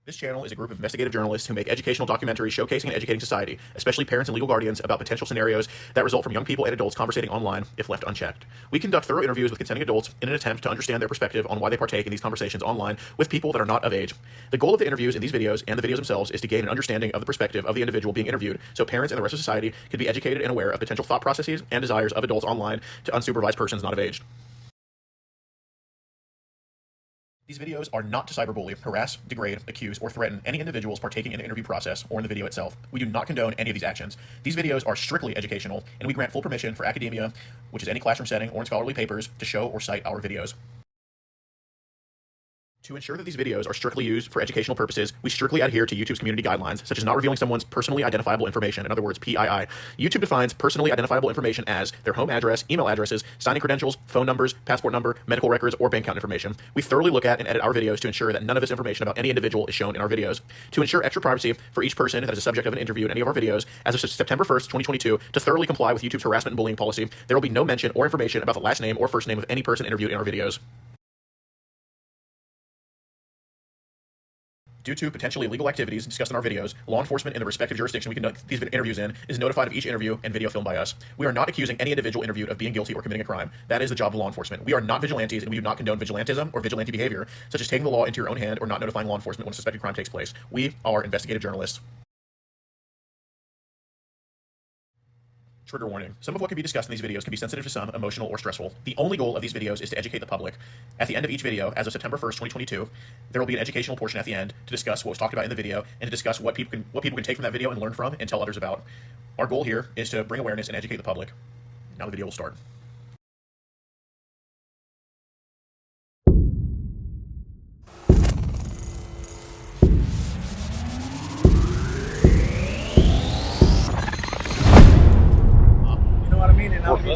This channel is a group of investigative journalists who make educational documentaries showcasing and educating society, especially parents and legal guardians, about potential scenarios that result from young people and adults conversating online if left unchecked. We conduct thorough interviews with consenting adults in an attempt to understand their perspective on why they partake in these conversations online with people that are not of age. The goal of the interviews in these videos and the videos themselves is to gain an understanding of the perspective of the individual being interviewed, so parents and the rest of society can be educated and aware of potential thought processes and desires of adults online to unsupervised persons not of age. These videos are not to cyberbully, harass, degrade, accuse, or threaten any individuals partaking in the interview process or in the video itself. We do not condone any of these actions. These videos are strictly educational, and we grant full permission for academia, which is any classroom setting or in scholarly papers, to show or cite our videos. To ensure that these videos are strictly used for educational purposes, we strictly adhere to YouTube's community guidelines, such as not revealing someone's personally identifiable information, in other words, PII. YouTube defines personally identifiable information as their home address, email addresses, signing credentials, phone numbers, passport number, medical records, or bank account information. We thoroughly look at and edit our videos to ensure that none of this information about any individual is shown in our videos. To ensure extra privacy for each person that is a subject of an interview in any of our videos, as of September 1st, 2022, to thoroughly comply with YouTube's harassment and bullying policy, there will be no mention or information about the last name or first name of any person interviewed in our videos. Due to potentially illegal activities discussed in our videos, law enforcement in the respective jurisdiction we conduct these interviews in is notified of each interview and video filmed by us. We are not accusing any individual interviewed of being guilty or committing a crime. That is the job of law enforcement. We are not vigilantes, and we do not condone vigilantism or vigilante behavior, such as taking the law into your own hand or not notifying law enforcement when a suspected crime takes place. We are investigative journalists. Trigger warning. Some of what can be discussed in these videos can be sensitive to some, emotional, or stressful. The only goal of these videos is to educate the public. At the end of each video, as of September 1st, 2022, there will be an educational portion at the end to discuss what was talked about in the video and to discuss what people can take from that video and learn from and tell others about. Our goal here is to bring awareness and educate the public. Now the video will start.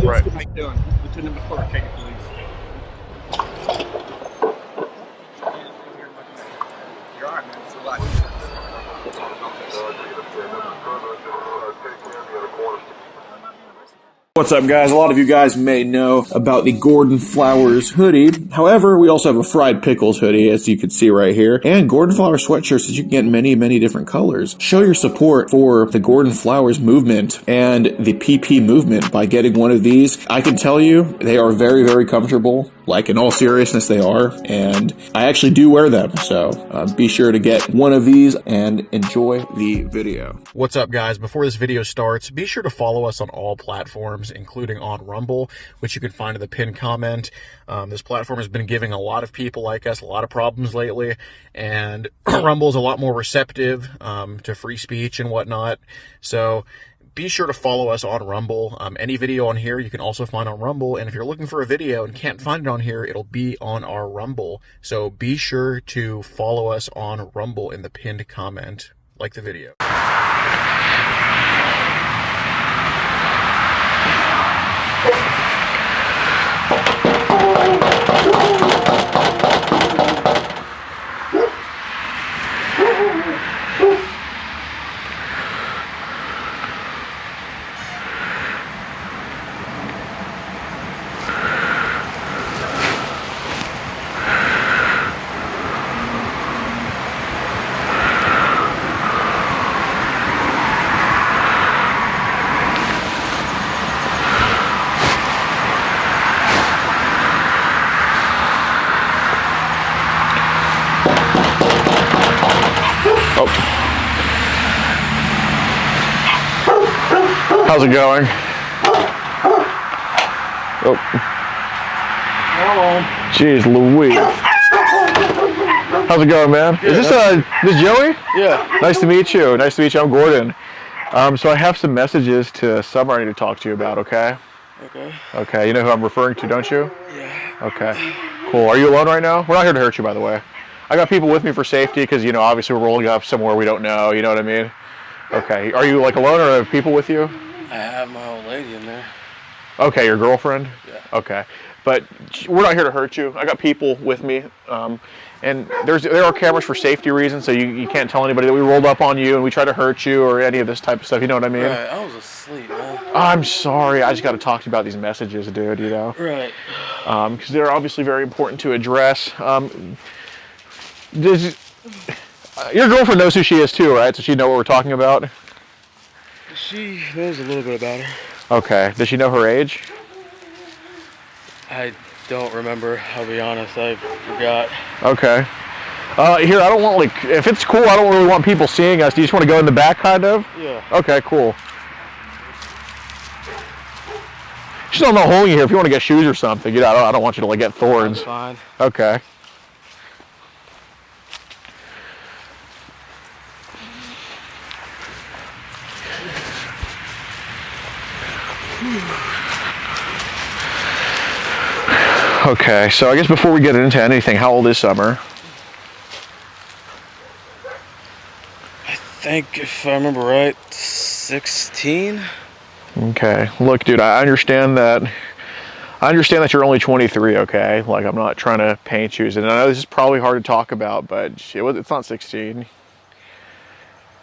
Right. How you doing? Lieutenant McClure, Katy Police. You're all right, man. It's a lot. What's up, guys? A lot of you guys may know about the Gordon Flowers hoodie. However, we also have a Fried Pickles hoodie, as you can see right here, and Gordon Flowers sweatshirts that you can get in many, many different colors. Show your support for the Gordon Flowers movement and the PP movement by getting one of these. I can tell you, they are very, very comfortable. Like, in all seriousness, they are, and I actually do wear them, so be sure to get one of these and enjoy the video. What's up, guys? Before this video starts, be sure to follow us on all platforms, including on Rumble, which you can find in the pinned comment. This platform has been giving a lot of people like us a lot of problems lately, and Rumble is a lot more receptive to free speech and whatnot, so be sure to follow us on Rumble. Any video on here you can also find on Rumble, and if you're looking for a video and can't find it on here, it'll be on our Rumble. So be sure to follow us on Rumble in the pinned comment. Like the video. How's it going? Oh. Hello. Jeez Louise. How's it going, man? Yeah, is this Joey? Yeah. Nice to meet you. Nice to meet you. I'm Gordon. So I have some messages to Summer I need to talk to you about, okay? Okay. Okay, you know who I'm referring to, don't you? Yeah. Okay. Cool. Are you alone right now? We're not here to hurt you, by the way. I got people with me for safety because, you know, obviously we're rolling up somewhere we don't know, you know what I mean? Okay. Are you, like, alone or have people with you? I have my old lady in there. Okay, your girlfriend? Yeah. Okay. But we're not here to hurt you. I got people with me. And there are cameras for safety reasons, so you can't tell anybody that we rolled up on you and we tried to hurt you or any of this type of stuff, you know what I mean? Right, I was asleep, man. I'm sorry, I just got to talk to you about these messages, dude, you know? Right. Because they're obviously very important to address. Your girlfriend knows who she is too, right? So she know what we're talking about? She knows a little bit about her. Okay. Does she know her age? I don't remember, I'll be honest, I forgot. Okay. Here, I don't want, like, if it's cool, I don't really want people seeing us. Do you just want to go in the back, kind of? Yeah. Okay, cool. Just don't know holding you here if you want to get shoes or something. You know, I don't want you to, like, get thorns. That's fine. Okay. Okay, so I guess before we get into anything, how old is Summer? I think, if I remember right, 16? Okay. Look, dude, I understand that you're only 23, okay? Like, I'm not trying to paint you. And I know this is probably hard to talk about, but it's not 16.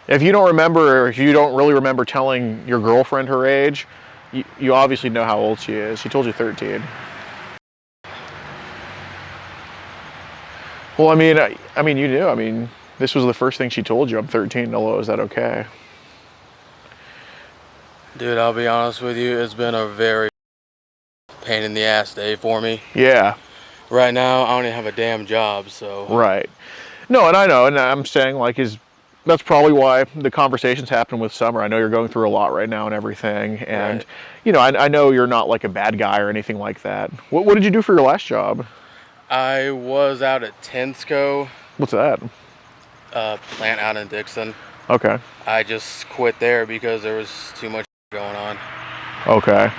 If you don't remember, or if you don't really remember telling your girlfriend her age, you obviously know how old she is. She told you 13. Well, I mean, you knew. I mean, this was the first thing she told you. I'm 13. Hello, is that okay? Dude, I'll be honest with you, it's been a very pain in the ass day for me. Yeah. Right now, I don't even have a damn job, so. Right. No, and I know, and I'm saying, like, that's probably why the conversations happen with Summer. I know you're going through a lot right now and everything, and, right. You know, I know you're not, like, a bad guy or anything like that. What did you do for your last job? I was out at Tensco. What's that? Plant out in Dixon. Okay. I just quit there because there was too much going on. Okay.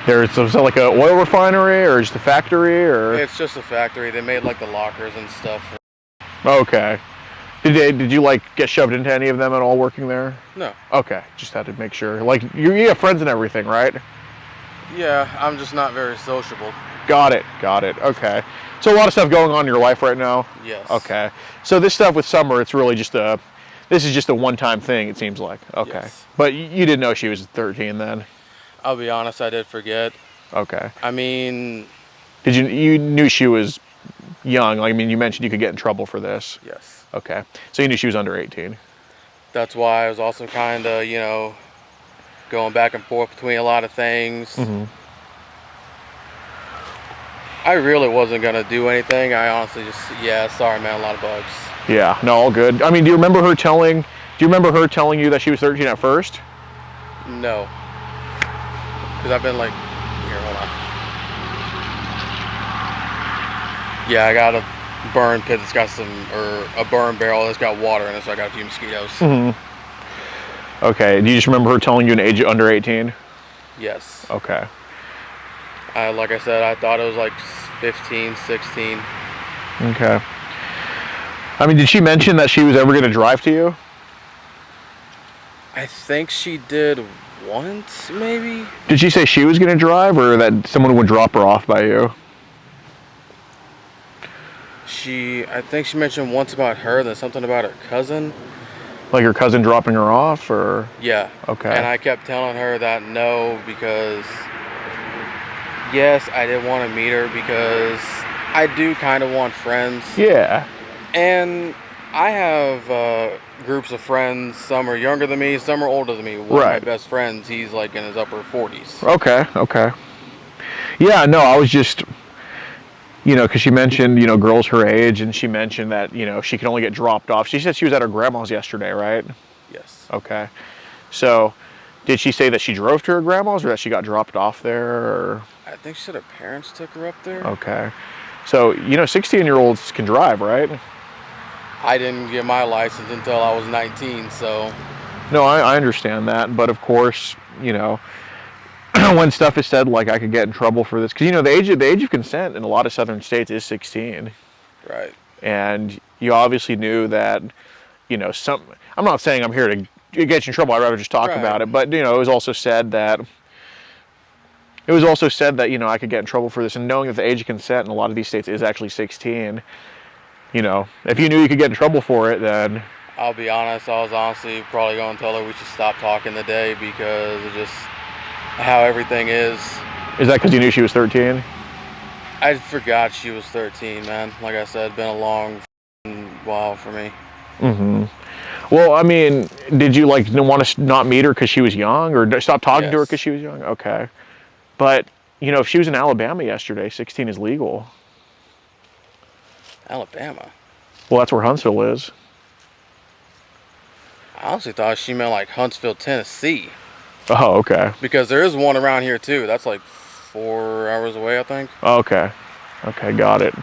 Is that like a oil refinery or just a factory or? It's just a factory. They made like the lockers and stuff. Okay. Did you like get shoved into any of them at all working there? No. Okay. Just had to make sure. Like you have friends and everything, right? Yeah, I'm just not very sociable. Got it. Okay. So a lot of stuff going on in your life right now? Yes. Okay. So this stuff with Summer, it's really just this is just a one-time thing, it seems like. Okay. Yes. But you didn't know she was 13 then? I'll be honest, I did forget. Okay. I mean... You knew she was young? Like, I mean, you mentioned you could get in trouble for this. Yes. Okay. So you knew she was under 18? That's why I was also kind of, you know, going back and forth between a lot of things. Mm-hmm. I really wasn't going to do anything. I honestly just, yeah, sorry, man, a lot of bugs. Yeah, no, all good. I mean, do you remember her telling you that she was 13 at first? No. Because I've been like, here, hold on. Yeah, I got a burn pit that's got a burn barrel that's got water in it, so I got a few mosquitoes. Mm-hmm. Okay, do you just remember her telling you an age under 18? Yes. Okay. Like I said, I thought it was like 15, 16. Okay. I mean, did she mention that she was ever going to drive to you? I think she did once, maybe? Did she say she was going to drive or that someone would drop her off by you? I think she mentioned once about her, then something about her cousin. Like her cousin dropping her off, or? Yeah. Okay. And I kept telling her that no, because yes, I did want to meet her because I do kind of want friends. Yeah. And I have groups of friends. Some are younger than me, some are older than me. One of my best friends, he's like in his upper 40s. Okay. Yeah, no, I was just, you know, because she mentioned, you know, girls her age, and she mentioned that, you know, she can only get dropped off. She said she was at her grandma's yesterday, right? Yes. Okay. So, did she say that she drove to her grandma's or that she got dropped off there? Or? I think she said her parents took her up there. Okay. So, you know, 16-year-olds can drive, right? I didn't get my license until I was 19, so. No, I understand that, but of course, you know, when stuff is said like I could get in trouble for this, because you know the age of consent in a lot of southern states is 16. Right. And you obviously knew that, you know, I'm not saying I'm here to get you in trouble. I'd rather just talk about it. But you know, it was also said that you know I could get in trouble for this, and knowing that the age of consent in a lot of these states is actually 16. You know, if you knew you could get in trouble for it, then. I'll be honest, I was honestly probably going to tell her we should stop talking today because of just how everything is. Is that because you knew she was 13? I forgot she was 13, man. Like I said, been a long while for me. Well, I mean, did you like want to not meet her because she was young, or stop talking to her Yes. because she was young? Okay, but you know, if she was in Alabama yesterday, 16 is legal. Alabama. Well, that's where Huntsville is. I honestly thought she meant like Huntsville, Tennessee. Oh, okay. Because there is one around here too. That's like 4 hours away, I think. Okay. Okay, got it.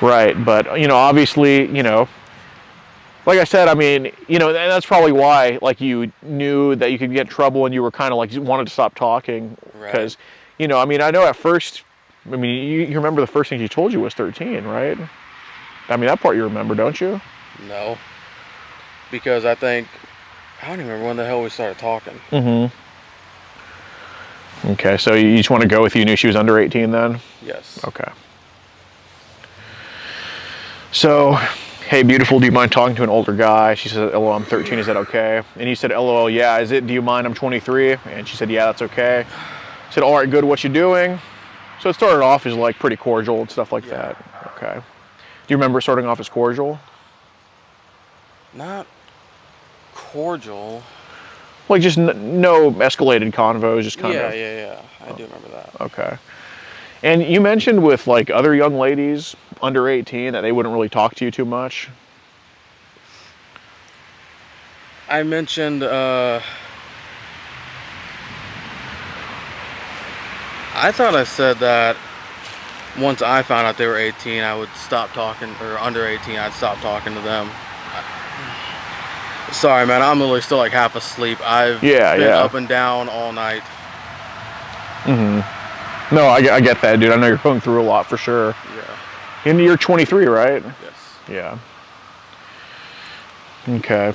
Right, but you know, obviously, you know, like I said, I mean, you know, and that's probably why, like, you knew that you could get in trouble and you were kind of like, you wanted to stop talking. Because, you know, I mean, I know at first, I mean, you remember the first thing she told you was 13, right? I mean, that part you remember, don't you? No. Because I don't even remember when the hell we started talking. Okay, so you just want to go with you knew she was under 18 then? Yes. Okay. So, hey, beautiful, do you mind talking to an older guy? She said, LOL, I'm 13, is that okay? And he said, LOL, yeah, is it? Do you mind? I'm 23. And she said, yeah, that's okay. I said, all right, good, what you doing? So it started off as like pretty cordial and stuff like that. Okay. Do you remember starting off as cordial? Not cordial. Like just no escalated convos, just kind of. Yeah. I do remember that. Okay. And you mentioned with like other young ladies under 18 that they wouldn't really talk to you too much. I mentioned, I thought I said that once I found out they were 18, I would stop talking, or under 18, I'd stop talking to them. Sorry, man, I'm literally still like half asleep. I've been up and down all night. No, I get that, dude. I know you're going through a lot for sure. Yeah. And you're 23, right? Yes. Yeah. Okay.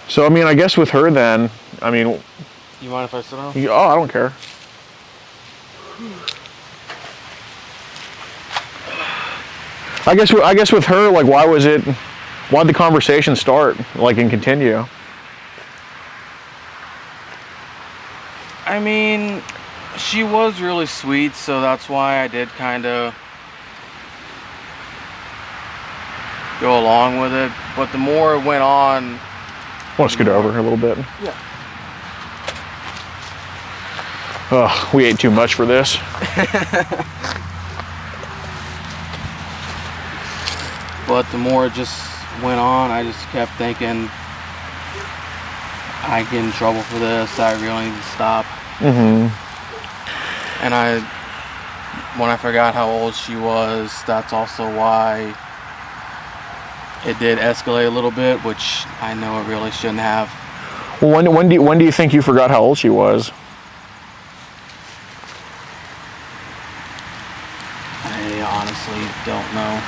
So, I mean, I guess with her then, I mean... You mind if I sit down? Oh, I don't care. I guess with her, like, why'd the conversation start, like, and continue? I mean, she was really sweet, so that's why I did kind of go along with it. But the more it went on... Want to scoot over a little bit? Yeah. Oh, we ate too much for this. But the more it just went on, I just kept thinking, I get in trouble for this, I really need to stop. And when I forgot how old she was, that's also why it did escalate a little bit, which I know it really shouldn't have. Well, when do you think you forgot how old she was? I honestly don't know.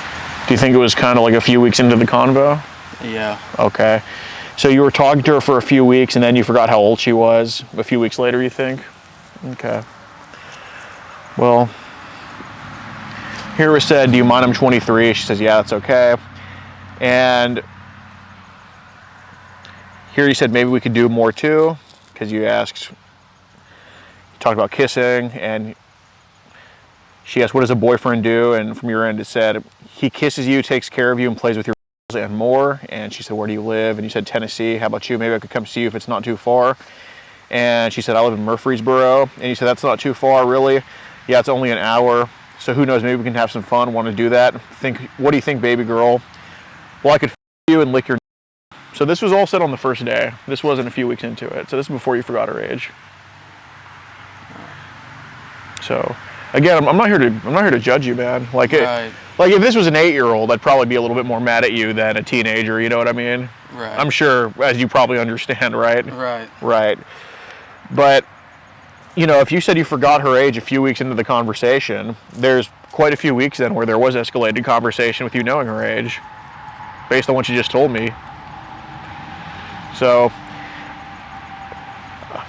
Do you think it was kind of like a few weeks into the convo? Yeah. Okay. So you were talking to her for a few weeks and then you forgot how old she was a few weeks later, you think? Okay. Well, here was said, do you mind I'm 23? She says, yeah, that's okay. And here you said maybe we could do more too, because you talked about kissing, and she asked, what does a boyfriend do? And from your end it said, he kisses you, takes care of you, and plays with your and more. And she said, where do you live? And you said, Tennessee. How about you? Maybe I could come see you if it's not too far. And she said, I live in Murfreesboro. And you said, that's not too far, really? Yeah, it's only an hour. So who knows, maybe we can have some fun, want to do that. What do you think, baby girl? Well, I could you and lick your. So this was all said on the first day. This wasn't a few weeks into it. So this is before you forgot her age. So again, I'm not here to judge you, man. Like like if this was an 8-year-old, I'd probably be a little bit more mad at you than a teenager. You know what I mean? Right. I'm sure, as you probably understand, right? Right. Right. But you know, if you said you forgot her age a few weeks into the conversation, there's quite a few weeks then where there was escalated conversation with you knowing her age, based on what you just told me. So,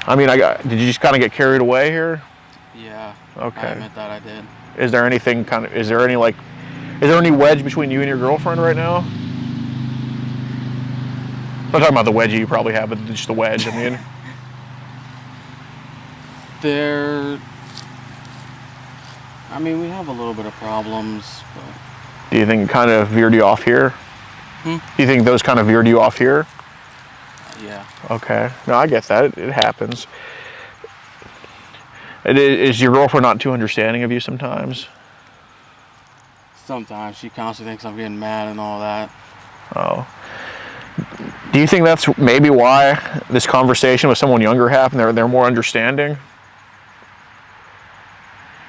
I mean, did you just kind of get carried away here? Yeah. Okay. I admit that I did. Is there any wedge between you and your girlfriend right now? I'm not talking about the wedgie you probably have, but just the wedge, I mean. We have a little bit of problems, but Do you think it kind of veered you off here? Do you think those kind of veered you off here? Yeah. Okay. No, I get that. It happens. Is your girlfriend not too understanding of you sometimes? Sometimes she constantly thinks I'm getting mad and all that. Oh. Do you think that's maybe why this conversation with someone younger happened? They're more understanding?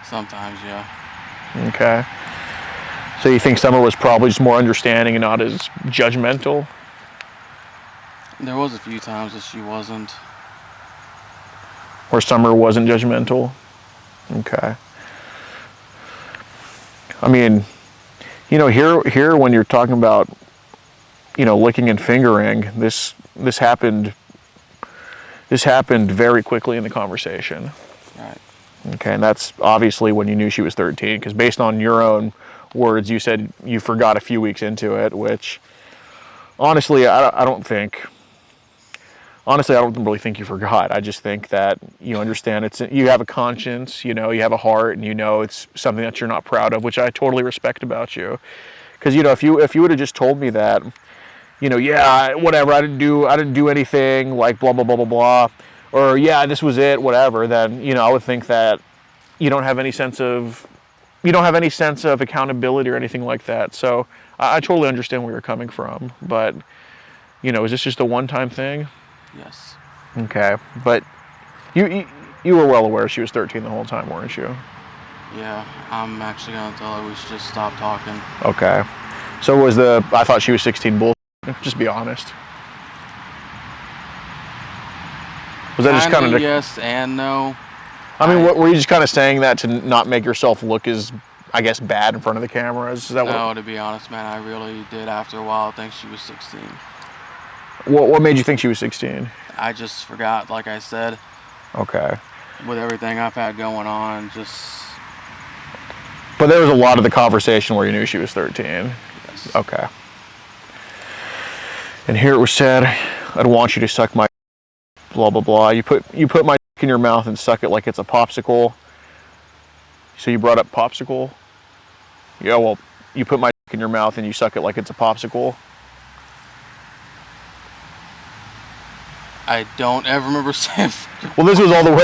Sometimes, yeah. Okay. So you think Summer was probably just more understanding and not as judgmental? There was a few times that she wasn't. Where Summer wasn't judgmental? Okay. I mean, you know, here when you're talking about, you know, licking and fingering, this happened very quickly in the conversation. Right. Okay, and that's obviously when you knew she was 13, because based on your own words, you said you forgot a few weeks into it, which honestly, I don't really think you forgot. I just think that you understand you have a conscience, you know, you have a heart, and you know it's something that you're not proud of, which I totally respect about you. Because, you know, if you would have just told me that, you know, yeah, whatever, I didn't do anything, like blah blah blah blah blah, or yeah, this was it, whatever, then, you know, I would think that you don't have any sense of accountability or anything like that. So I totally understand where you're coming from, but, you know, is this just a one-time thing? Yes. Okay, but you were well aware she was 13 the whole time, weren't you? Yeah, I'm actually gonna tell her we should just stop talking. Okay. So I thought she was 16 bull? Just be honest. Was that just kind of yes and no? I mean, were you just kind of saying that to not make yourself look as, I guess, bad in front of the cameras? Is that No, to be honest, man, I really did after a while think she was 16. What made you think she was 16? I just forgot, like I said. Okay. With everything I've had going on, just... But there was a lot of the conversation where you knew she was 13. Yes. Okay. And here it was said, I'd want you to suck my blah blah blah. You put my in your mouth and suck it like it's a popsicle. So you brought up popsicle? Yeah, well, you put my in your mouth and you suck it like it's a popsicle. I don't ever remember saying... Well, this was all the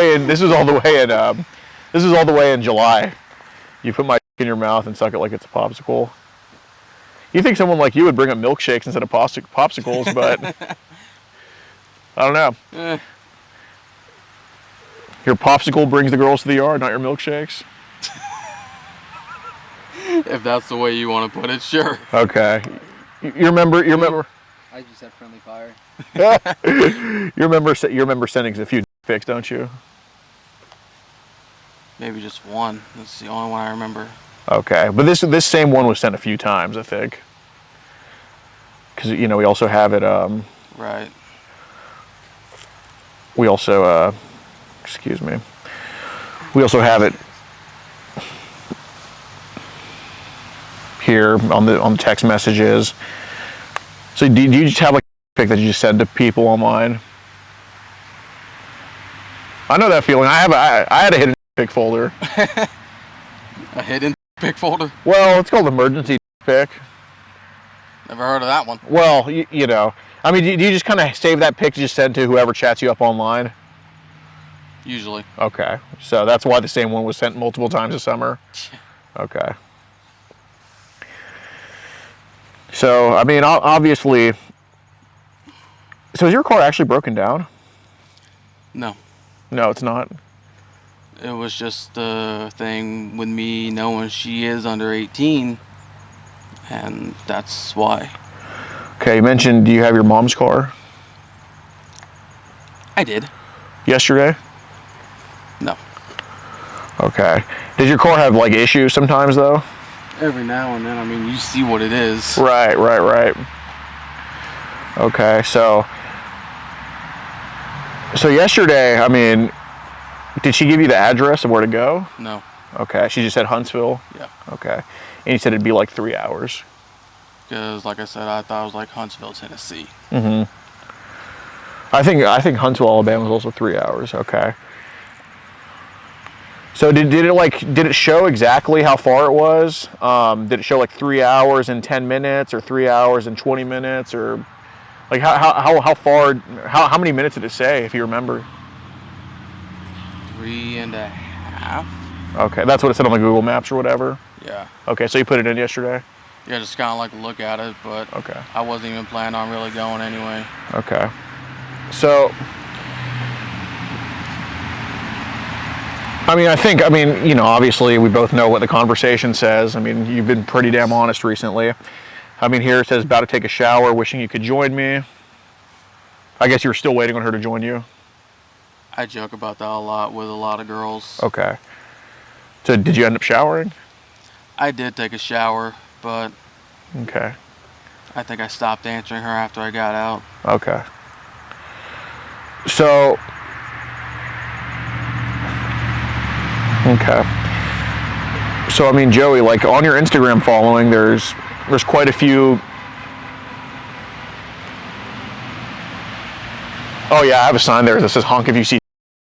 way in July. You put my in your mouth and suck it like it's a popsicle. You think someone like you would bring up milkshakes instead of popsicles, but I don't know. Your popsicle brings the girls to the yard, not your milkshakes? If that's the way you want to put it, sure. Okay. You remember? I just had friendly fire. You remember sending a few pics, don't you? Maybe just one. That's the only one I remember. Okay, but this same one was sent a few times, I think. Because, you know, we also have it. Right. We also, excuse me. We also have it here on the text messages. So do you just have like a pic that you just send to people online? I know that feeling. I had a hidden pic folder. A hidden pic folder? Well, it's called emergency pic. Never heard of that one. Well, you know, I mean, do you just kind of save that pic to just send to whoever chats you up online? Usually. Okay, so that's why the same one was sent multiple times this summer. Okay. So, I mean, obviously, so is your car actually broken down? No. No, it's not. It was just a thing with me knowing she is under 18, and that's why. Okay, you mentioned, do you have your mom's car? I did. Yesterday? No. Okay. Did your car have, like, issues sometimes, though? Every now and then, I mean, you see what it is. Right. Okay, so yesterday, I mean, did she give you the address of where to go? No. Okay, she just said Huntsville? Yeah. Okay. And you said it'd be like 3 hours? Because, like I said, I thought it was like Huntsville, Tennessee. Mm-hmm. I think Huntsville, Alabama is also 3 hours. Okay. So did it show exactly how far it was? Did it show like 3 hours and 10 minutes or 3 hours and 20 minutes, or like how far, how many minutes did it say, if you remember? 3.5. Okay, that's what it said on the Google Maps or whatever. Yeah. Okay, so you put it in yesterday? Yeah, just kind of like look at it, but okay. I wasn't even planning on really going anyway. Okay. So, I mean, you know, obviously we both know what the conversation says. I mean, you've been pretty damn honest recently. I mean, here it says, about to take a shower, wishing you could join me. I guess you were still waiting on her to join you? I joke about that a lot with a lot of girls. Okay. So did you end up showering? I did take a shower, but okay. I think I stopped answering her after I got out. Okay. So, okay. So, I mean, Joey, like on your Instagram following, there's quite a few. Oh yeah, I have a sign there that says honk if you see.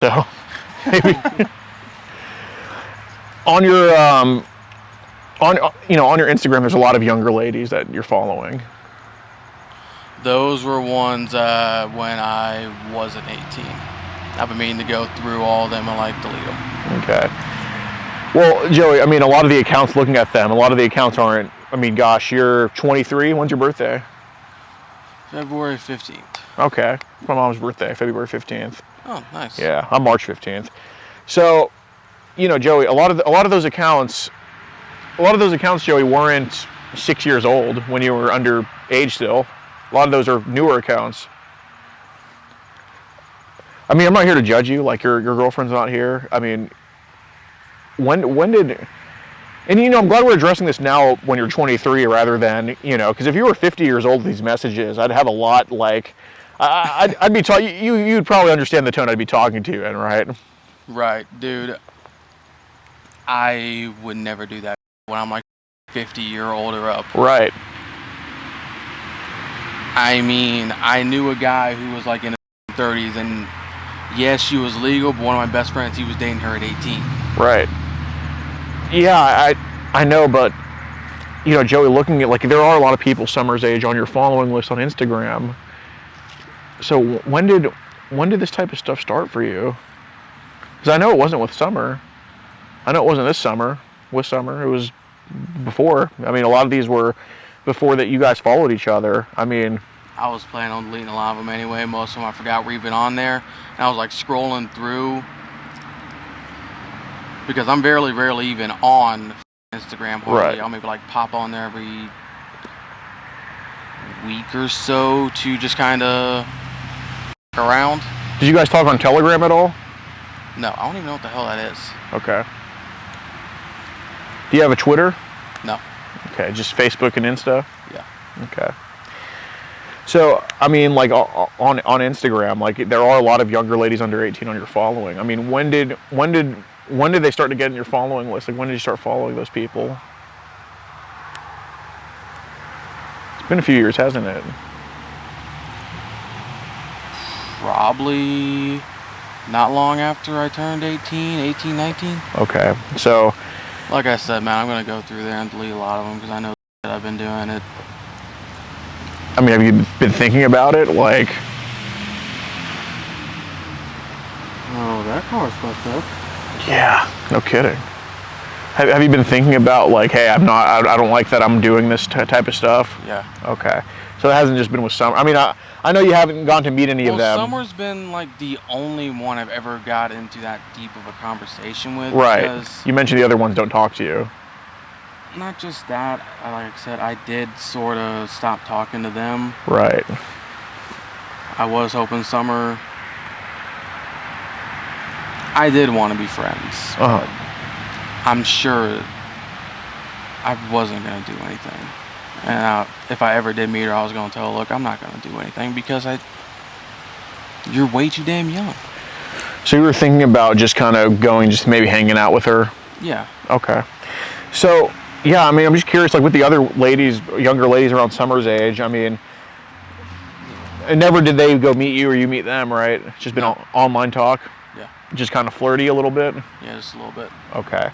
So, maybe. on your on your Instagram, there's a lot of younger ladies that you're following. Those were ones when I wasn't 18. I've been meaning to go through all of them and like delete them. Okay. Well, Joey, I mean, a lot of the accounts, looking at them, a lot of the accounts aren't. I mean, gosh, you're 23. When's your birthday? February 15th. Okay. My mom's birthday, February 15th. Oh, nice. Yeah, I'm March 15th. So, you know, Joey, a lot of those accounts, Joey, weren't 6 years old when you were underage still. A lot of those are newer accounts. I mean, I'm not here to judge you. Like, your girlfriend's not here. I mean, when did... And, you know, I'm glad we're addressing this now when you're 23 rather than, you know, because if you were 50 years old with these messages, I'd have a lot, like... I'd be talking... You'd probably understand the tone I'd be talking to you in, right? Right, dude. I would never do that when I'm like 50 or older up. Right. I mean, I knew a guy who was like in his 30s, and yes, she was legal, but one of my best friends, he was dating her at 18. Right. Yeah, I know, but, you know, Joey, looking at, like, there are a lot of people Summer's age on your following list on Instagram. So when did this type of stuff start for you? Because I know it wasn't with Summer. I know it wasn't this summer, with Summer. It was before. I mean, a lot of these were before that you guys followed each other. I mean... I was planning on deleting a lot of them anyway. Most of them I forgot were even on there. And I was like scrolling through, because I'm very rarely even on Instagram. Hardly. Right. I'll maybe like pop on there every week or so to just kind of around. Did you guys talk on Telegram at all? No, I don't even know what the hell that is. Okay. Do you have a Twitter? No. Okay, just Facebook and Insta? Yeah. Okay. So, I mean, like on Instagram, like there are a lot of younger ladies under 18 on your following. I mean, when did they start to get in your following list? Like, when did you start following those people? It's been a few years, hasn't it? Probably not long after I turned 18, 19. Okay, so... Like I said, man, I'm going to go through there and delete a lot of them because I know that I've been doing it. I mean, have you been thinking about it? Like... Oh, that car's fucked up. Yeah, no kidding. Have you been thinking about, like, hey, I don't like that I'm doing this type of stuff? Yeah. Okay. So it hasn't just been with Summer. I mean, I know you haven't gone to meet any of them. Summer's been, like, the only one I've ever got into that deep of a conversation with. Right. You mentioned the other ones don't talk to you. Not just that. Like I said, I did sort of stop talking to them. Right. I was hoping Summer... I did want to be friends. But I'm sure I wasn't going to do anything. And if I ever did meet her, I was going to tell her, look, I'm not going to do anything because you're way too damn young. So you were thinking about just kind of going, just maybe hanging out with her? Yeah. Okay. So, yeah, I mean, I'm just curious, like with the other ladies, younger ladies around Summer's age, I mean, never did they go meet you or you meet them, right? It's just been online talk? Yeah. Just kind of flirty a little bit? Yeah, just a little bit. Okay.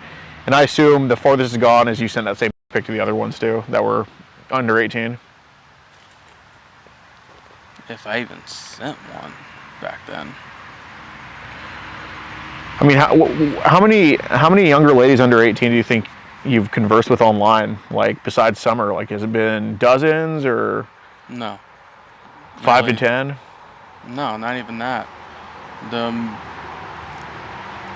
And I assume the farthest it's gone is you sent that same pic to the other ones too, that were under 18? If I even sent one back then. I mean, how many younger ladies under 18 do you think you've conversed with online, like besides Summer? Like, has it been dozens or No. 5 Really? to 10? No, not even that.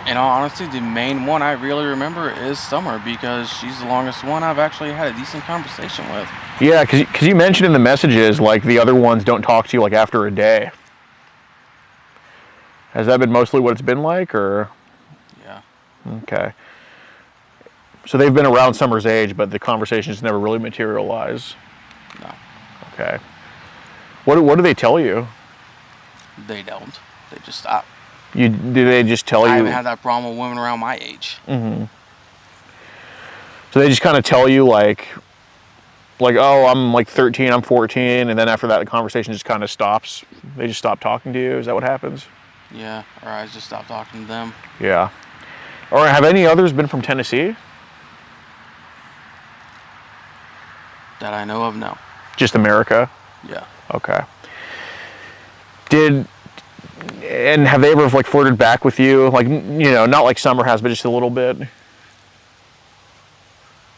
In all honesty, the main one I really remember is Summer, because she's the longest one I've actually had a decent conversation with. Yeah, because you mentioned in the messages, like, the other ones don't talk to you, like, after a day. Has that been mostly what it's been like, or? Yeah. Okay. So they've been around Summer's age, but the conversations never really materialize. No. Okay. What do they tell you? They don't. They just stop. Do they just tell you? I haven't had that problem with women around my age. Mm-hmm. So they just kind of tell you like, oh, I'm like 13, I'm 14, and then after that the conversation just kind of stops. They just stop talking to you. Is that what happens? Yeah, or I just stopped talking to them. Yeah. Or have any others been from Tennessee? That I know of, no. Just America? Yeah. Okay. And have they ever like flirted back with you? Like, not like Summer has, but just a little bit?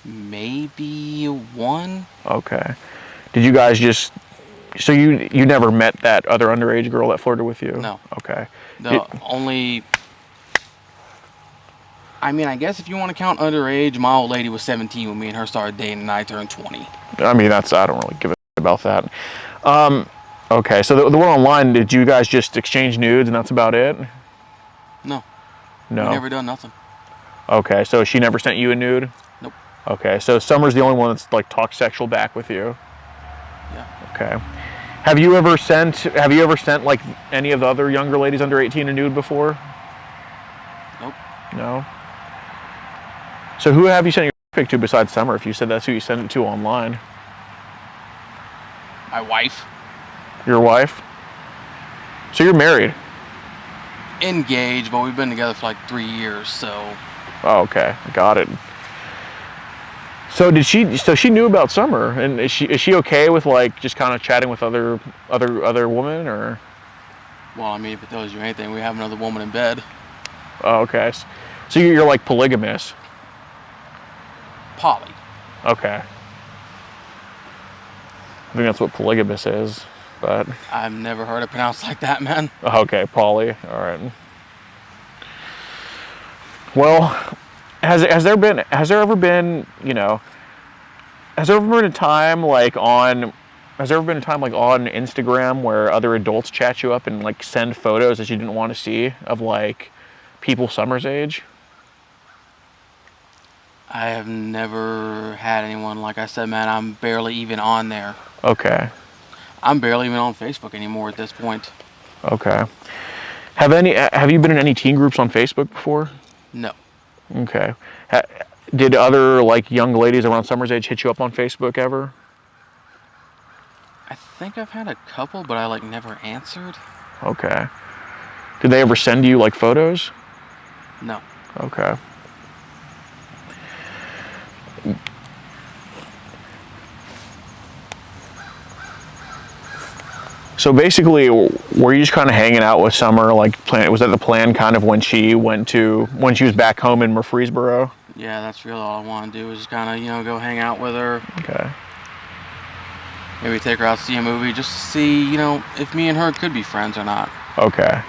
Maybe one. Okay. Did you guys just, so you never met that other underage girl that flirted with you? No. Okay. I mean, I guess if you want to count underage, my old lady was 17 when me and her started dating, and I turned 20. I mean, I don't really give a about that. Okay, so the one online, did you guys just exchange nudes and that's about it? No. No? We never done nothing. Okay, so she never sent you a nude? Nope. Okay, so Summer's the only one that's like talked sexual back with you? Yeah. Okay. Have you ever sent like any of the other younger ladies under 18 a nude before? Nope. No? So who have you sent your pic to besides Summer, if you said that's who you sent it to online? My wife. Your wife? So you're married? Engaged, but we've been together for like 3 years, so. Oh, okay, got it. So she knew about Summer, and is she okay with like just kind of chatting with other women, or? Well, I mean, if it tells you anything, we have another woman in bed. Oh, okay. So you're like polygamous? Poly. Okay. I think that's what polygamous is, but. I've never heard it pronounced like that, man. Okay, poly. All right. Well, has there ever been a time like on Instagram where other adults chat you up and like send photos that you didn't want to see of like people Summer's age? I have never had anyone, like I said, man, I'm barely even on there. Okay. I'm barely even on Facebook anymore at this point. Okay. Have you been in any teen groups on Facebook before? No. Okay. Did other like young ladies around Summer's age hit you up on Facebook ever? I think I've had a couple, but I like never answered. Okay. Did they ever send you like photos? No. Okay. So basically, were you just kind of hanging out with Summer? Like, was that the plan kind of when she was back home in Murfreesboro? Yeah, that's really all I want to do is just kind of, go hang out with her. Okay. Maybe take her out to see a movie just to see, if me and her could be friends or not. Okay.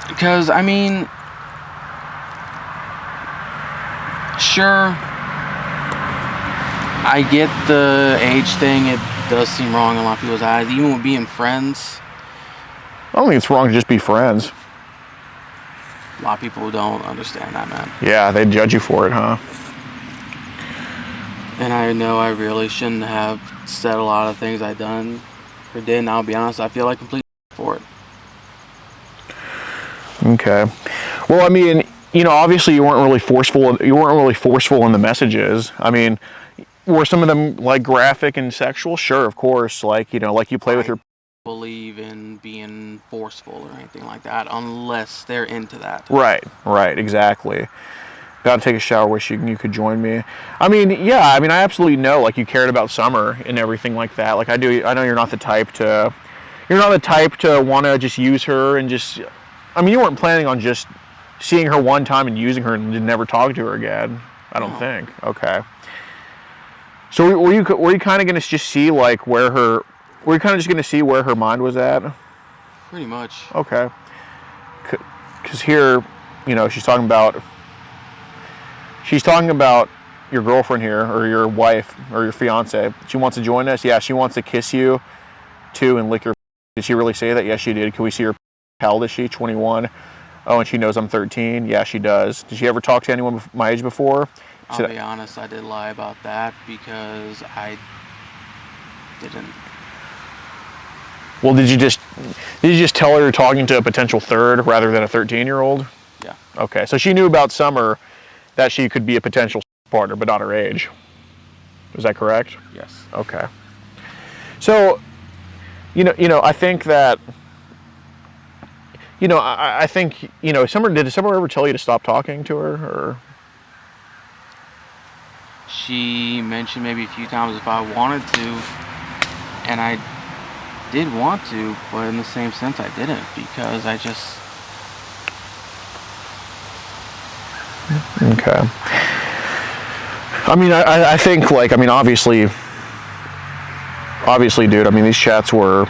Because, I mean, sure, I get the age thing. It does seem wrong in a lot of people's eyes, even with being friends. I don't think it's wrong to just be friends. A lot of people don't understand that, man. Yeah, they judge you for it, huh? And I know I really shouldn't have said a lot of things I done or did, and I'll be honest, I feel like complete for it. Okay. Well, I mean, obviously you weren't really forceful. You weren't really forceful in the messages. I mean, were some of them like graphic and sexual? Sure, of course. Like, like you play with your believe in being forceful or anything like that unless they're into that. Right, exactly. Got to take a shower. Wish you could join me. I mean, yeah. I mean, I absolutely know. Like, you cared about Summer and everything like that. Like, I do. I know you're not the type to. You're not the type to want to just use her and just. I mean, you weren't planning on just seeing her one time and using her and never talking to her again. I don't think. Okay. So were you kind of going to just see like where her? Were you kind of just going to see where her mind was at? Pretty much. Okay. Because here, you know, she's talking about your girlfriend here, or your wife, or your fiance. She wants to join us. Yeah, she wants to kiss you, too, and lick your. Did she really say that? Yes, she did. Can we see her? How old is she? 21. Oh, and she knows I'm 13. Yeah, she does. Did she ever talk to anyone my age before? I'll be honest, I did lie about that because I didn't. Well, did you just tell her you're talking to a potential third rather than a 13-year-old? Yeah. Okay, so she knew about Summer, that she could be a potential partner, but not her age. Is that correct? Yes. Okay. So, you know, I think that, you know, I think, you know, did Summer ever tell you to stop talking to her, or? She mentioned maybe a few times if I wanted to, and I did want to, but in the same sense I didn't, because I just... Okay. I mean, I think, like, I mean, obviously, dude, I mean, these chats were,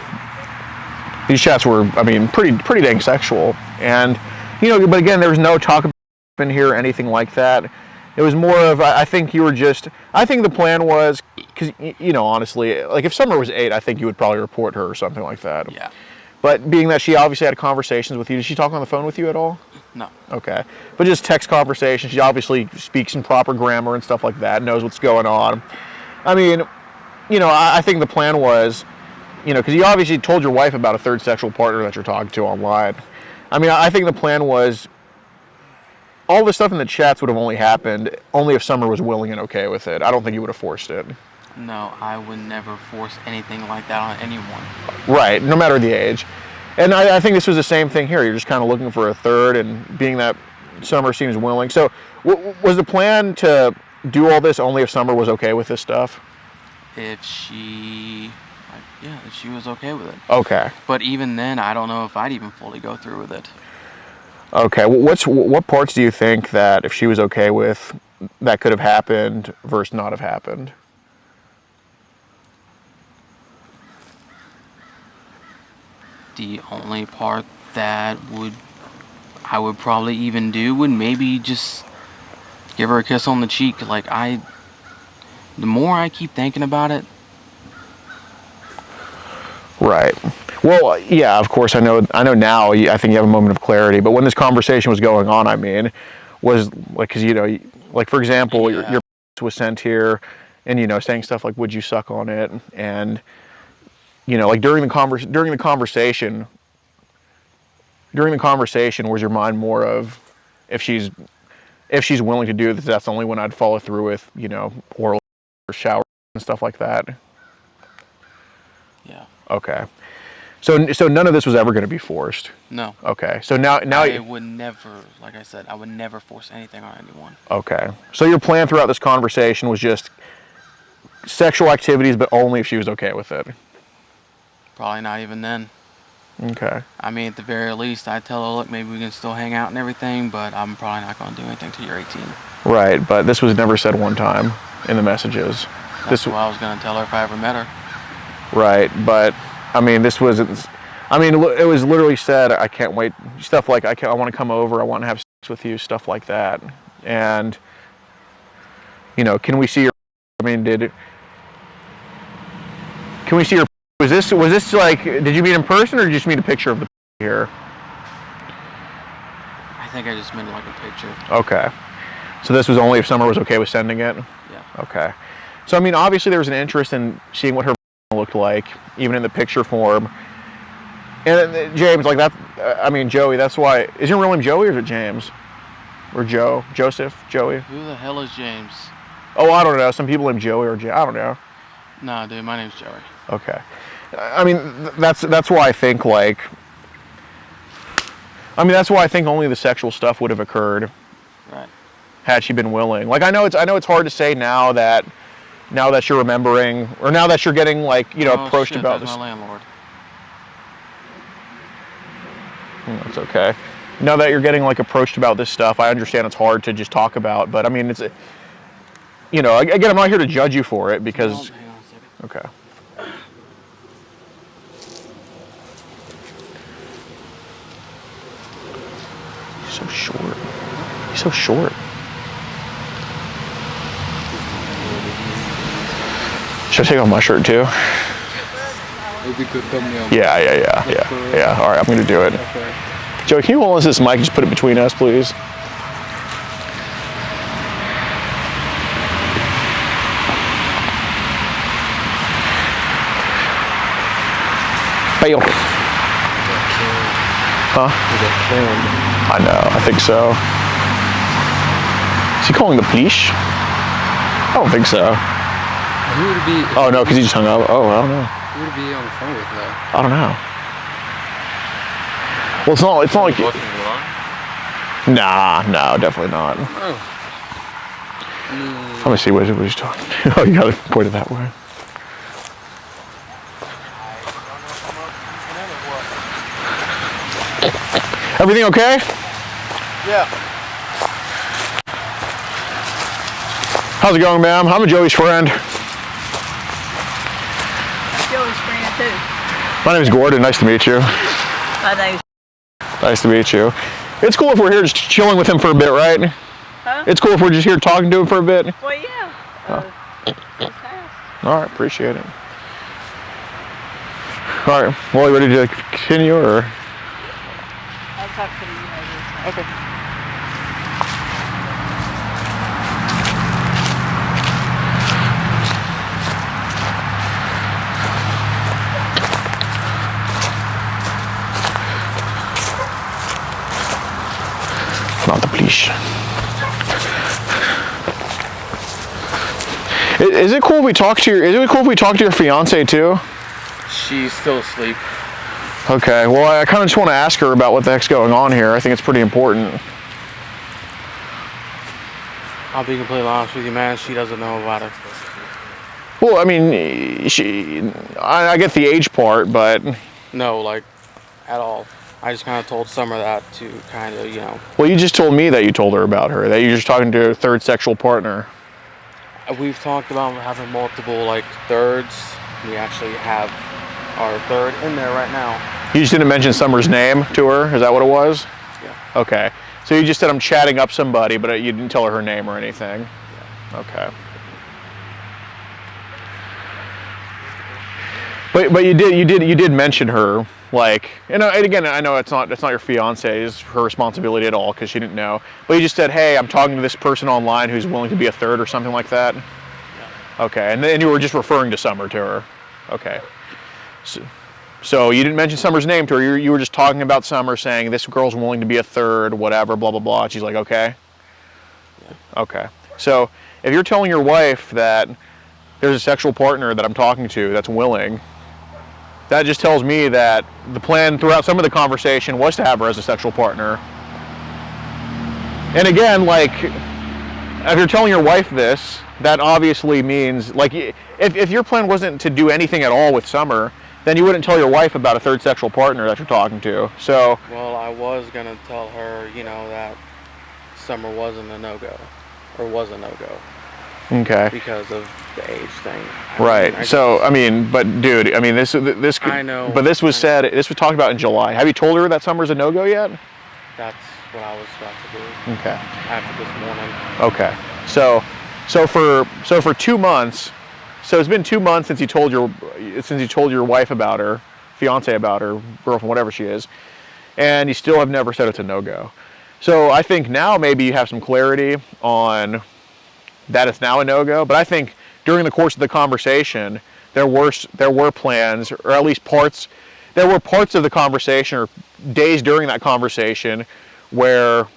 I mean, pretty dang sexual. And, you know, but again, there was no talk in here or anything like that. It was more of, I think the plan was, because, you know, honestly, like, if Summer was 8, I think you would probably report her or something like that. Yeah. But being that she obviously had conversations with you, did she talk on the phone with you at all? No. Okay. But just text conversation. She obviously speaks in proper grammar and stuff like that, knows what's going on. I mean, you know, I think the plan was, you know, because you obviously told your wife about a third sexual partner that you're talking to online. I mean, I think the plan was, all the stuff in the chats would have only happened only if Summer was willing and okay with it. I don't think you would have forced it. No, I would never force anything like that on anyone. Right, no matter the age. And I think this was the same thing here. You're just kind of looking for a third, and being that Summer seems willing. So was the plan to do all this only if Summer was okay with this stuff? If she was okay with it. Okay. But even then, I don't know if I'd even fully go through with it. Okay, what parts do you think that if she was okay with, that could have happened versus not have happened? The only part that I would probably even do would maybe just give her a kiss on the cheek. Like, the more I keep thinking about it. Right. Well, yeah, of course, I know now, I think you have a moment of clarity, but when this conversation was going on, I mean, was, like, because, you know, like, for example, Yeah. your was sent here, and, you know, saying stuff like, would you suck on it, and, you know, like, during the conversation, was your mind more of, if she's willing to do this, that's the only when I'd follow through with, you know, oral or shower and stuff like that? Yeah. Okay. So none of this was ever going to be forced? No. Okay. So now I would never, like I said, I would never force anything on anyone. Okay. So your plan throughout this conversation was just sexual activities, but only if she was okay with it? Probably not even then. Okay. I mean, at the very least, I'd tell her, look, maybe we can still hang out and everything, but I'm probably not going to do anything till you're 18. Right, but this was never said one time in the messages. That's what I was going to tell her if I ever met her. Right, but, I mean, this wasn't... I mean, it was literally said, I can't wait, stuff like, I want to come over, I want to have sex with you, stuff like that. And, you know, can we see your... I mean, can we see your... Was this like, did you meet in person, or did you just meet a picture of the here? I think I just meant like a picture. Okay. So this was only if Summer was okay with sending it? Yeah. Okay. So, I mean, obviously there was an interest in seeing what her looked like, even in the picture form. And James, like that, I mean, Joey, that's why, is your real name Joey or is it James? Or Joe? Joseph? Joey? Who the hell is James? Oh, I don't know. Some people named Joey or I don't know. Nah, dude, my name's Joey. Okay. I mean, that's why I think like, I mean, that's why I think only the sexual stuff would have occurred. Right. Had she been willing. Like I know it's hard to say now that you're remembering, or now that you're getting like, you know, approached shit, about that's this. my landlord. That's okay. Now that you're getting like approached about this stuff, I understand it's hard to just talk about, but I mean, it's, you know, again, I'm not here to judge you for it because, Hang on a second. okay. He's so short. He's so short. Should I take off my shirt too? It would be good thumbnail. Yeah. All right, I'm going to do it. Okay. Joey, can you hold on to this mic and just put it between us, please? Fail. Huh? I know, I think so. Is he calling the police? I don't think so. Who would it be? Oh no, because he just hung up. Oh, I don't know. Who would it be on the phone with though? I don't know. Well, it's not like. Nah, no, definitely not. Oh. Let me see what he's talking. Oh, you got it pointed that way. Everything okay? Yeah. How's it going, ma'am? I'm Joey's friend. Joey's friend too. My name is Gordon. Nice to meet you. My name's Nice to meet you. It's cool if we're here just chilling with him for a bit, right? Huh? It's cool if we're just here talking to him for a bit. Well, yeah. His house. All right, appreciate it. All right, well, you ready to continue, or? I'll talk to you later. Okay. Not the police. Is it cool if we talk to your fiance too? She's still asleep. Okay, well, I kind of just want to ask her about what the heck's going on here. I think it's pretty important. I'll be completely honest with you, man. She doesn't know about it. Well, I mean, I get the age part, but... No, like, at all. I just kind of told Summer that to kind of, you know. Well, you just told me that you told her about her, that you're just talking to a third sexual partner. We've talked about having multiple, like, thirds. We actually have our third in there right now. You just didn't mention Summer's name to her? Is that what it was? Yeah. Okay. So you just said I'm chatting up somebody, but you didn't tell her name or anything? Yeah. Okay. But you did mention her, like, and again, I know it's not your fiance, it's her responsibility at all because she didn't know. But you just said, hey, I'm talking to this person online who's willing to be a third or something like that. Yeah. Okay, and then you were just referring to Summer to her. Okay. So you didn't mention Summer's name to her. You were just talking about Summer, saying this girl's willing to be a third, whatever, blah blah blah. And she's like, okay. Yeah. Okay. So if you're telling your wife that there's a sexual partner that I'm talking to that's willing, that just tells me that the plan throughout some of the conversation was to have her as a sexual partner. And again, like, if you're telling your wife this, that obviously means, like, if your plan wasn't to do anything at all with Summer, then you wouldn't tell your wife about a third sexual partner that you're talking to. So. Well, I was going to tell her, you know, that Summer wasn't a no-go. Or was a no-go. Okay. Because of the age thing. Right. I mean, but dude, I mean, this could, I know. But this was talked about in July. Have you told her that Summer's a no-go yet? That's what I was about to do. Okay. After this morning. Okay. So for 2 months, so it's been 2 months since you told your wife about her, fiance about her, girlfriend, whatever she is, and you still have never said it's a no-go. So I think now maybe you have some clarity on that it's now a no-go, but I think during the course of the conversation, there were plans, or at least there were parts of the conversation, or days during that conversation, where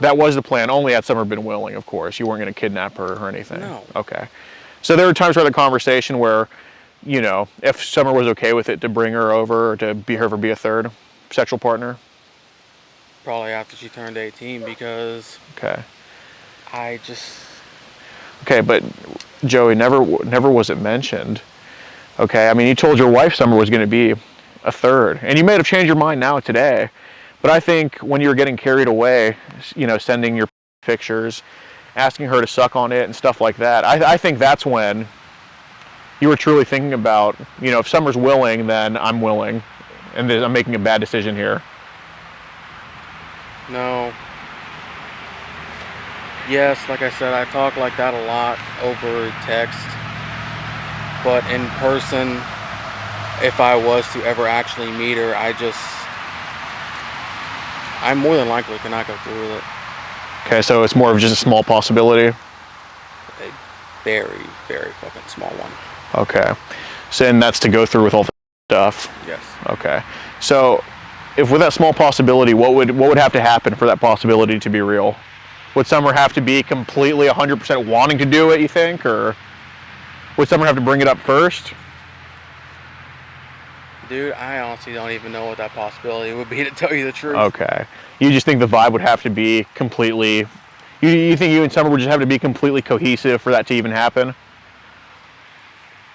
that was the plan, only had Summer been willing, of course. You weren't going to kidnap her or anything. No. Okay. So there were times throughout the conversation where you know, if Summer was okay with it, to bring her over or to be a third sexual partner? Probably after she turned 18, because Okay. I just... Okay, but Joey, never was it mentioned. Okay, I mean, you told your wife Summer was going to be a third, and you may have changed your mind now today, but I think when you're getting carried away, you know, sending your pictures, asking her to suck on it and stuff like that, I think that's when you were truly thinking about, you know, if Summer's willing, then I'm willing, and I'm making a bad decision here. No. Yes, like I said, I talk like that a lot over text, but in person, if I was to ever actually meet her, I more than likely cannot go through with it. Okay, so it's more of just a small possibility? A very, very fucking small one. Okay. So, and that's to go through with all the stuff? Yes. Okay. So, if with that small possibility, what would have to happen for that possibility to be real? Would Summer have to be completely 100% wanting to do it, you think? Or would Summer have to bring it up first? Dude, I honestly don't even know what that possibility would be, to tell you the truth. Okay. You just think the vibe would have to be completely... You think you and Summer would just have to be completely cohesive for that to even happen?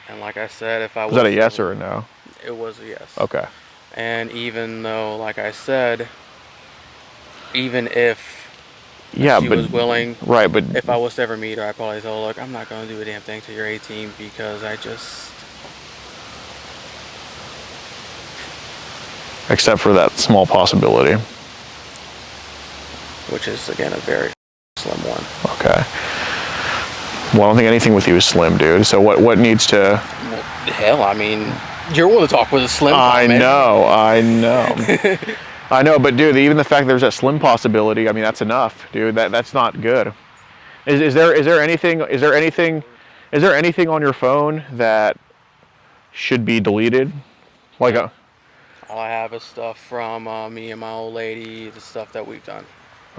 And like I said, if I was... Was that a yes or a no? It was a yes. Okay. And even though, like I said, even if she was willing, right, but if I was to ever meet her, I'd probably tell her, look, I'm not going to do a damn thing till you're 18, because I just... Except for that small possibility. Which is, again, a very slim one. Okay. Well, I don't think anything with you is slim, dude. So what needs to... Well, hell, I mean, you're willing to talk with a slim I comment. know. I know, but dude, even the fact there's a slim possibility, I mean, that's enough, dude. That's not good. Is there anything on your phone that should be deleted? Like a... All I have is stuff from me and my old lady, the stuff that we've done.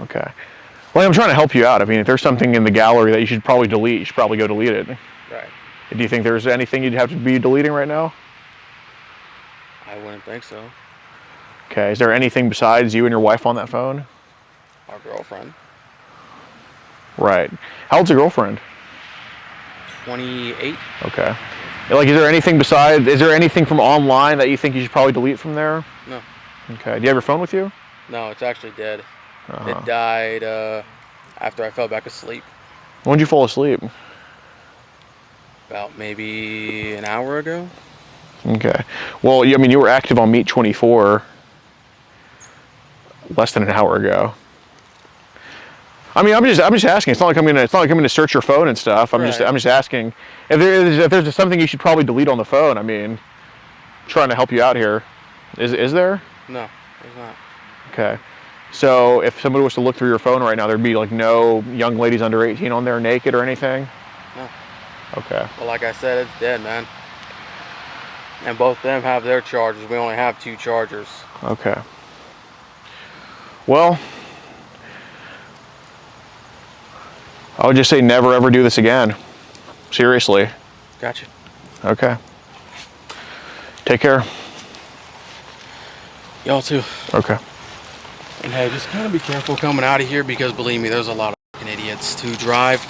Okay. Well, I'm trying to help you out. I mean, if there's something in the gallery that you should probably delete, you should probably go delete it. Right. Do you think there's anything you'd have to be deleting right now? I wouldn't think so. Okay. Is there anything besides you and your wife on that phone? Our girlfriend. Right. How old's your girlfriend? 28. Okay. Like, is there anything from online that you think you should probably delete from there? No. Okay. Do you have your phone with you? No, it's actually dead. It died after I fell back asleep. When did you fall asleep? About maybe an hour ago. Okay. Well, I mean, you were active on Meet 24 less than an hour ago. I mean, I'm just asking. It's not like I'm gonna search your phone and stuff. I'm just asking if there's something you should probably delete on the phone. I mean, trying to help you out here. Is there? No, there's not. Okay. So if somebody was to look through your phone right now, there'd be like no young ladies under 18 on there naked or anything? No. Okay. Well, like I said, it's dead, man. And both of them have their chargers. We only have 2 chargers. Okay. Well, I would just say never ever do this again. Seriously. Gotcha. Okay. Take care. Y'all too. Okay. And hey, just kind of be careful coming out of here, because believe me, there's a lot of fucking idiots to drive.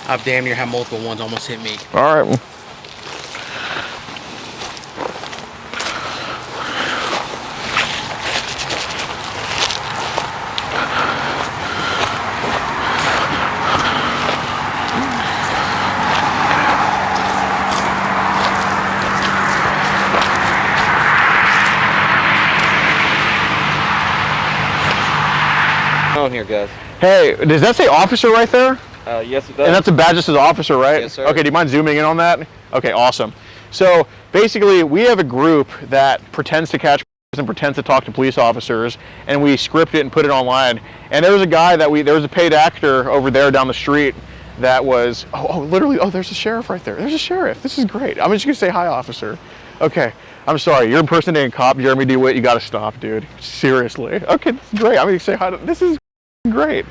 I've damn near had multiple ones almost hit me. All right. On here, guys. Hey, does that say officer right there? Yes, it does. And that's a badge that says officer, right? Yes, sir. Okay, do you mind zooming in on that? Okay, awesome. So basically, we have a group that pretends to catch and pretends to talk to police officers, and we script it and put it online. And there was a guy there was a paid actor over there down the street that was, literally, there's a sheriff right there. There's a sheriff. This is great. I'm just gonna say hi, officer. Okay, I'm sorry. You're impersonating cop Jeremy DeWitt. You gotta stop, dude. Seriously. Okay, this is great. I'm gonna say hi. This is great.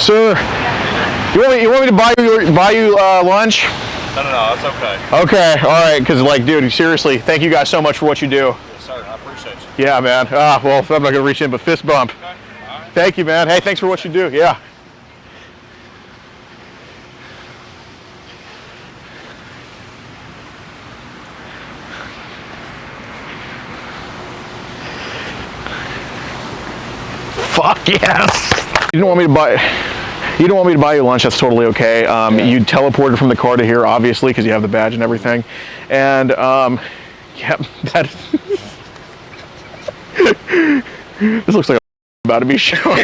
Sir, you want me to buy you lunch? No, that's okay. Okay, all right, because like, dude, seriously, thank you guys so much for what you do. Yes, sir. I appreciate you. Yeah, man. Well, I'm not gonna reach in, but fist bump. Okay. All right. Thank you, man. Hey, thanks for what you do. Yeah. Fuck yes. You don't want me to buy you lunch. That's totally okay. You teleported from the car to here, obviously, because you have the badge and everything. And yeah, that. This looks like a about to be shown.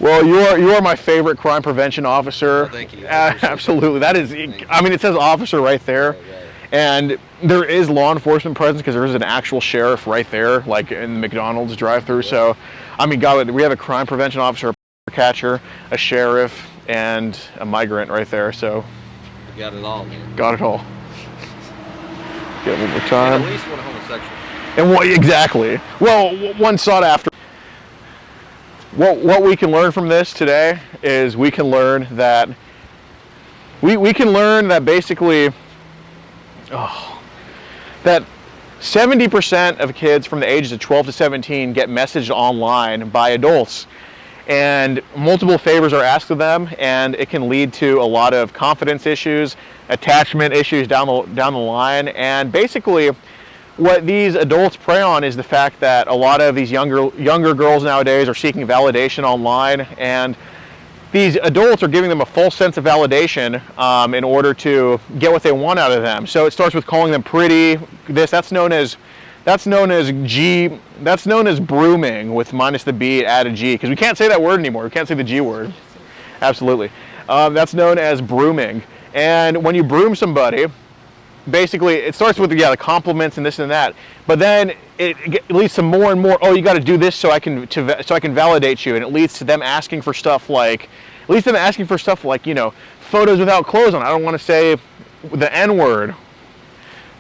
Well, you are my favorite crime prevention officer. Oh, thank you. Absolutely. That is. I mean, it says officer right there. And there is law enforcement presence because there is an actual sheriff right there, like in the McDonald's drive-thru. So, I mean, God, we have a crime prevention officer, a catcher, a sheriff, and a migrant right there. So, You got it all, man. got it all. Get it one more time. And at least one homosexual. And what exactly? Well, one sought after. What we can learn from this today is we can learn that basically. That 70% of kids from the ages of 12 to 17 get messaged online by adults, and multiple favors are asked of them, and it can lead to a lot of confidence issues, attachment issues down the line. And basically what these adults prey on is the fact that a lot of these younger girls nowadays are seeking validation online, and these adults are giving them a false sense of validation in order to get what they want out of them. So it starts with calling them pretty. That's known as brooming with minus the B, add a G, because we can't say that word anymore. We can't say the G word. Absolutely. That's known as brooming. And when you broom somebody, basically it starts with the compliments and this and that, but then it leads to more and more. Oh, you got to do this so I can validate you, and it leads to them asking for stuff like, you know, photos without clothes on. I don't want to say the N word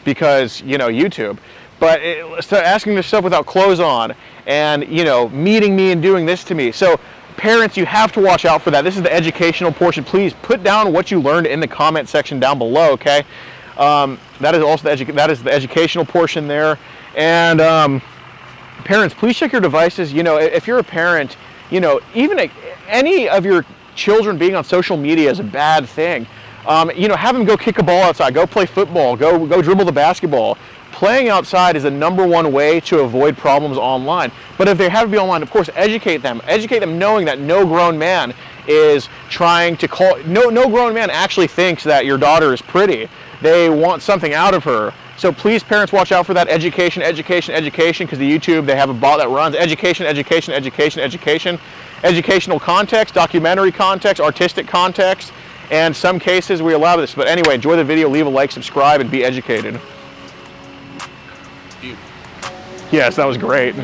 because, you know, YouTube, but start asking for stuff without clothes on, and, you know, meeting me and doing this to me. So parents, you have to watch out for that. This is the educational portion. Please put down what you learned in the comment section down below. Okay. That is also the educational portion there. And parents, please check your devices. You know, if you're a parent, you know, even any of your children being on social media is a bad thing. You know, have them go kick a ball outside, go play football, go dribble the basketball. Playing outside is the #1 way to avoid problems online. But if they have to be online, of course, educate them knowing that no grown man is trying to no grown man actually thinks that your daughter is pretty. They want something out of her. So please, parents, watch out for that education, because the YouTube, they have a bot that runs education, educational context, documentary context, artistic context, and some cases we allow this. But anyway, enjoy the video, leave a like, subscribe, and be educated. Yes, that was great.